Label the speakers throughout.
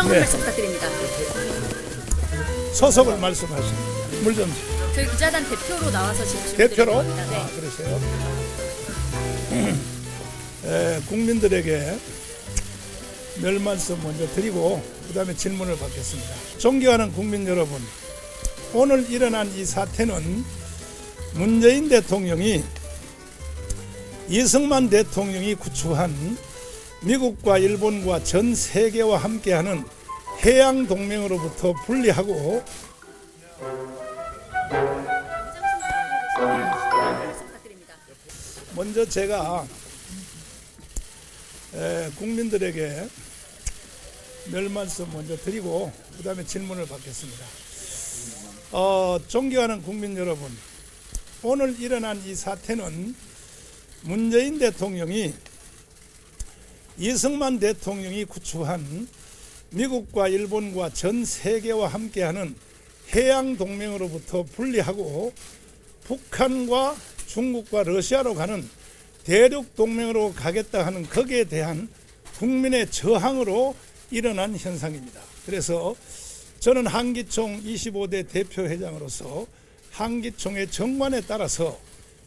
Speaker 1: 설명 한 말씀 부탁드립니다.
Speaker 2: 소속을 말씀하십니다. 물 좀.
Speaker 1: 저희 기자단 대표로 나와서 지금
Speaker 2: 대표로?
Speaker 1: 겁니다. 네.
Speaker 2: 아, 그러세요? 국민들에게 몇 말씀 먼저 드리고 그 다음에 질문을 받겠습니다. 존경하는 국민 여러분, 오늘 일어난 이 사태는 문재인 대통령이 이승만 대통령이 구축한 미국과 일본과 전 세계와 함께하는 해양 동맹으로부터 분리하고 먼저 제가 국민들에게 몇 말씀 먼저 드리고 그 다음에 질문을 받겠습니다. 존경하는 국민 여러분, 오늘 일어난 이 사태는 문재인 대통령이 이승만 대통령이 구축한 미국과 일본과 전 세계와 함께하는 해양 동맹으로부터 분리하고 북한과 중국과 러시아로 가는 대륙 동맹으로 가겠다 하는 거기에 대한 국민의 저항으로 일어난 현상입니다. 그래서 저는 한기총 25대 대표회장으로서 한기총의 정관에 따라서,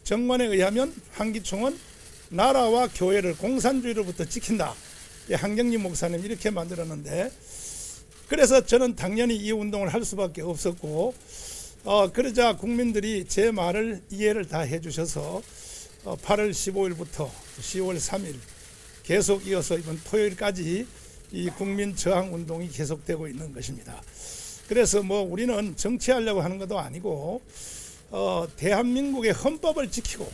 Speaker 2: 정관에 의하면 한기총은 나라와 교회를 공산주의로부터 지킨다. 한경림 목사님 이렇게 만들었는데, 그래서 저는 당연히 이 운동을 할 수밖에 없었고, 그러자 국민들이 제 말을 이해를 다 해주셔서 8월 15일부터 10월 3일 계속 이어서 이번 토요일까지 이 국민 저항 운동이 계속되고 있는 것입니다. 그래서 우리는 정치하려고 하는 것도 아니고 대한민국의 헌법을 지키고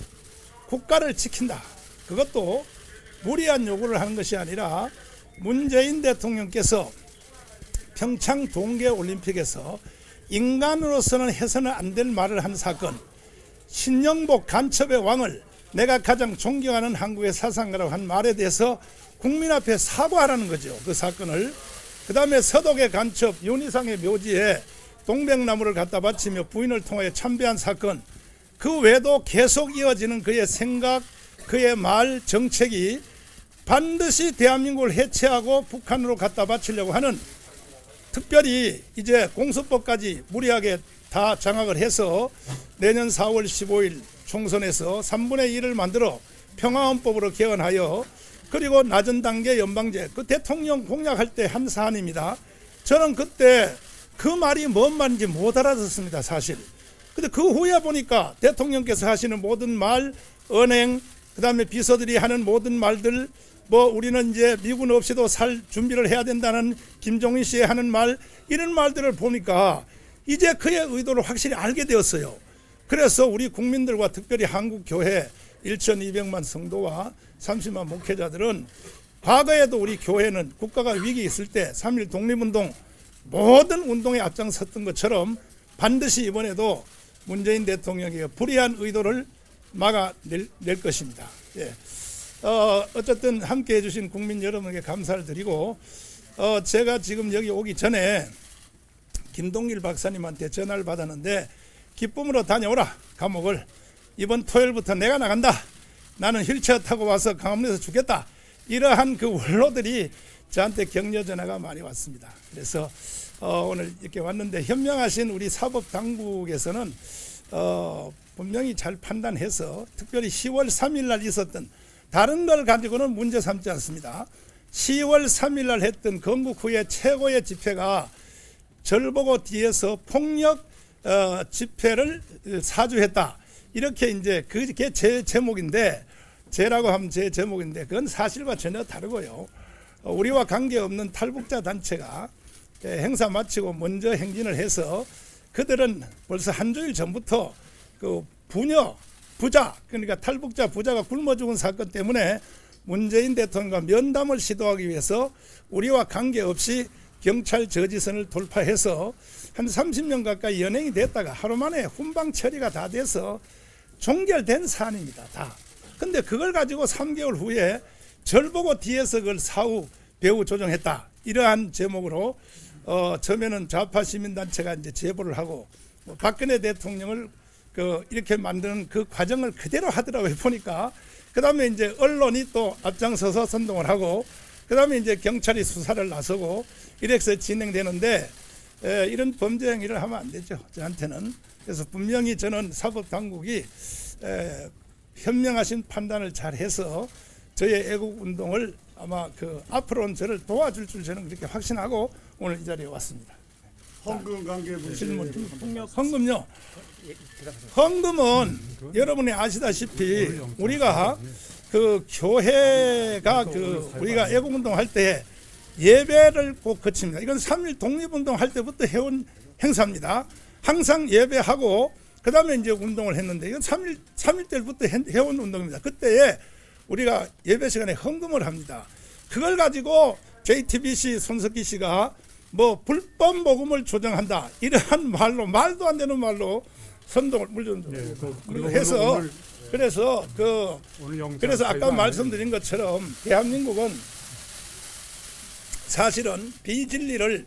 Speaker 2: 국가를 지킨다. 그것도 무리한 요구를 하는 것이 아니라 문재인 대통령께서 평창 동계올림픽에서 인간으로서는 해서는 안 될 말을 한 사건, 신영복 간첩의 왕을 내가 가장 존경하는 한국의 사상가라고 한 말에 대해서 국민 앞에 사과하라는 거죠. 그 사건을. 그 다음에 서독의 간첩 윤희상의 묘지에 동백나무를 갖다 바치며 부인을 통하여 참배한 사건, 그 외에도 계속 이어지는 그의 생각, 그의 말, 정책이 반드시 대한민국을 해체하고 북한으로 갖다 바치려고 하는, 특별히 이제 공수법까지 무리하게 다 장악을 해서 내년 4월 15일 총선에서 3분의 1을 만들어 평화헌법으로 개헌하여, 그리고 낮은 단계 연방제, 그 대통령 공약할 때 한 사안입니다. 저는 그때 그 말이 뭔 말인지 못 알아듣습니다, 사실. 근데 그 후에 보니까 대통령께서 하시는 모든 말, 언행, 그 다음에 비서들이 하는 모든 말들, 우리는 이제 미군 없이도 살 준비를 해야 된다는 김종인 씨의 하는 말, 이런 말들을 보니까 이제 그의 의도를 확실히 알게 되었어요. 그래서 우리 국민들과 특별히 한국교회 1,200만 성도와 30만 목회자들은, 과거에도 우리 교회는 국가가 위기에 있을 때 3.1 독립운동 모든 운동에 앞장섰던 것처럼 반드시 이번에도 문재인 대통령의 불의한 의도를 막아낼 것입니다. 예. 어쨌든 함께 해주신 국민 여러분에게 감사를 드리고, 제가 지금 여기 오기 전에 김동길 박사님한테 전화를 받았는데, 기쁨으로 다녀오라, 감옥을. 이번 토요일부터 내가 나간다. 나는 휠체어 타고 와서 강원도에서 죽겠다. 이러한 그 원로들이 저한테 격려 전화가 많이 왔습니다. 그래서 오늘 이렇게 왔는데, 현명하신 우리 사법당국에서는 분명히 잘 판단해서, 특별히 10월 3일 날 있었던 다른 걸 가지고는 문제 삼지 않습니다. 10월 3일 날 했던 건국 후에 최고의 집회가 절보고 뒤에서 폭력 집회를 사주했다. 이렇게 이제 그게 제 제목인데, 제라고 하면 제 제목인데, 그건 사실과 전혀 다르고요. 우리와 관계없는 탈북자 단체가 행사 마치고 먼저 행진을 해서, 그들은 벌써 한 주일 전부터 그 부자, 그러니까 탈북자 부자가 굶어 죽은 사건 때문에 문재인 대통령과 면담을 시도하기 위해서 우리와 관계없이 경찰 저지선을 돌파해서 한 30년 가까이 연행이 됐다가 하루 만에 훈방 처리가 다 돼서 종결된 사안입니다, 다. 근데 그걸 가지고 3개월 후에 절보고 뒤에서 그걸 사후 배후 조정했다. 이러한 제목으로 처음에는 좌파 시민단체가 이제 제보를 하고, 박근혜 대통령을 이렇게 만드는 그 과정을 그대로 하더라고요, 보니까. 그 다음에 이제 언론이 또 앞장서서 선동을 하고, 그다음에 이제 경찰이 수사를 나서고 이렇게 진행되는데 이런 범죄 행위를 하면 안 되죠. 저한테는. 그래서 분명히 저는 사법당국이 현명하신 판단을 잘해서 저의 애국운동을 아마 그 앞으로는 저를 도와줄 줄 저는 그렇게 확신하고 오늘 이 자리에 왔습니다.
Speaker 3: 헌금 관계
Speaker 2: 질문. 헌금요. 헌금은 여러분이 아시다시피 우리가 그 교회가 그 우리가 애국운동 할 때 예배를 꼭 거칩니다. 이건 3.1 독립운동 할 때부터 해온 행사입니다. 항상 예배하고 그 다음에 이제 운동을 했는데 이건 3.1 때부터 해온 운동입니다. 그때에 우리가 예배 시간에 헌금을 합니다. 그걸 가지고 JTBC 손석희 씨가 뭐 불법 모금을 조정한다 이러한 말로 말도 안 되는 말로 선동을 물론 해서 그래서 그래서 아까 말씀드린 것처럼 대한민국은 사실은 비진리를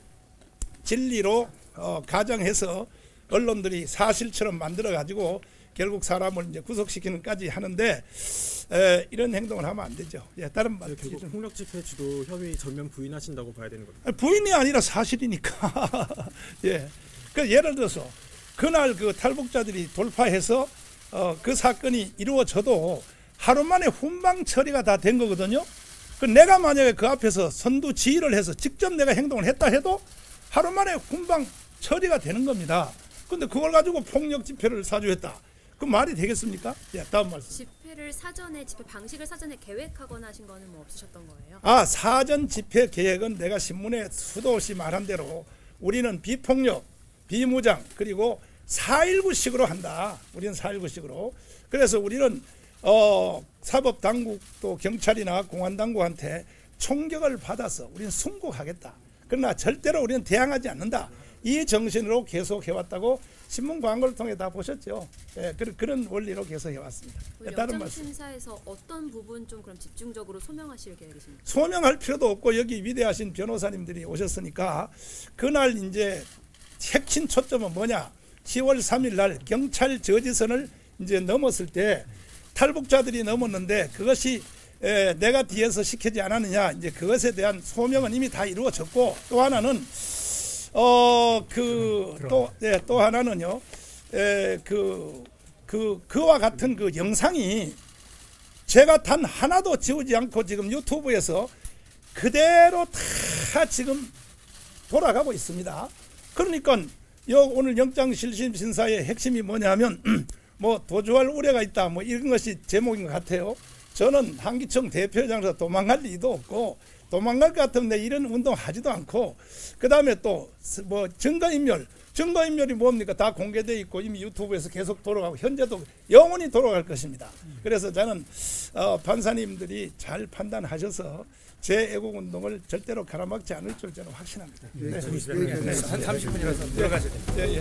Speaker 2: 진리로 가정해서 언론들이 사실처럼 만들어 가지고 결국 사람을 이제 구속시키는까지 하는데 이런 행동을 하면 안 되죠. 예, 다른 말.
Speaker 4: 결국 폭력 집회 주도 혐의 전면 부인하신다고 봐야 되는 겁니다.
Speaker 2: 부인이 아니라 사실이니까. 예. 그 예를 들어서 그날 그 탈북자들이 돌파해서 그 사건이 이루어져도 하루 만에 훈방 처리가 다 된 거거든요. 그 내가 만약에 그 앞에서 선두 지휘를 해서 직접 내가 행동을 했다 해도 하루 만에 훈방 처리가 되는 겁니다. 근데 그걸 가지고 폭력 집회를 사주했다. 그 말이 되겠습니까? 예, 다음 말씀.
Speaker 1: 집회 방식을 사전에 계획하거나 하신 거는 뭐 없으셨던 거예요?
Speaker 2: 아, 사전 집회 계획은 내가 신문에 수도 없이 말한 대로 우리는 비폭력, 비무장 그리고 4.19식으로 한다. 우리는 4.19식으로. 그래서 우리는 사법당국 또 경찰이나 공안당국한테 총격을 받아서 우리는 순국하겠다. 그러나 절대로 우리는 대항하지 않는다. 이 정신으로 계속 해왔다고 신문 광고를 통해 다 보셨죠. 예, 그런 원리로 계속 해왔습니다. 예, 다른 말씀.
Speaker 1: 영장심사에서 어떤 부분 좀 그럼 집중적으로 소명하실 계획이십니까?
Speaker 2: 소명할 필요도 없고 여기 위대하신 변호사님들이 오셨으니까 그날 이제 핵심 초점은 뭐냐? 10월 3일 날 경찰 저지선을 이제 넘었을 때 탈북자들이 넘었는데 그것이 내가 뒤에서 시키지 않았느냐? 이제 그것에 대한 소명은 이미 다 이루어졌고 또 하나는 또 하나는요. 그와 같은 그 영상이 제가 단 하나도 지우지 않고 지금 유튜브에서 그대로 다 지금 돌아가고 있습니다. 그러니까 오늘 영장실심심사의 핵심이 뭐냐면 뭐 도주할 우려가 있다 뭐 이런 것이 제목인 것 같아요. 저는 한기총 대표장에서 도망갈 리도 없고 도망갈 것 같은데 이런 운동 하지도 않고 그 다음에 또 뭐 증거인멸이 뭡니까? 다 공개되어 있고 이미 유튜브에서 계속 돌아가고 현재도 영원히 돌아갈 것입니다. 그래서 저는 판사님들이 잘 판단하셔서 제 애국운동을 절대로 가라막지 않을 줄 저는 확신합니다. 네.
Speaker 5: 한 30분이라서 들어가셔야 됩니다.
Speaker 2: 예.